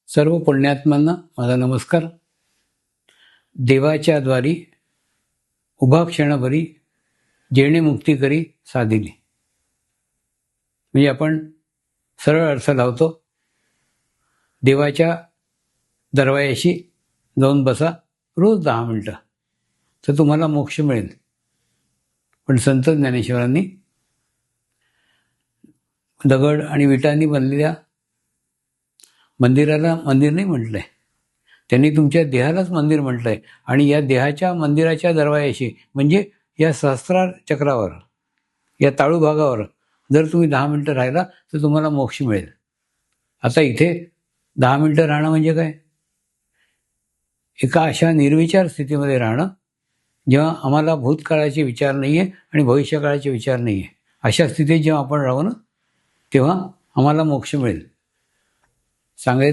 सर्व पुण्यात्म्यांना माझा नमस्कार. देवाच्या द्वारी उभा क्षणभरी जेणे मुक्ती करी साधिली. म्हणजे आपण सरळ अर्थ लावतो, देवाच्या दरवाजाशी जाऊन बसा रोज 10 मिनटं, तर तुम्हाला मोक्ष मिळेल. पण संत ज्ञानेश्वरांनी दगड आणि विटांनी बनलेल्या मंदिराला मंदिर नाही म्हटलंय, त्यांनी तुमच्या देहालाच मंदिर म्हटलंय. आणि या देहाच्या मंदिराच्या दरवाजाशी म्हणजे या सहस्रार चक्रावर, या ताळू भागावर जर तुम्ही 10 मिनटं राहिला तर तुम्हाला मोक्ष मिळेल. आता इथे 10 मिनटं राहणं म्हणजे काय? एका अशा निर्विचार स्थितीमध्ये राहणं जेव्हा आम्हाला भूतकाळाचे विचार नाही आहे आणि भविष्यकाळाचे विचार नाही आहे. अशा स्थितीत जेव्हा आपण राहू ना, तेव्हा आम्हाला मोक्ष मिळेल. सांगायचं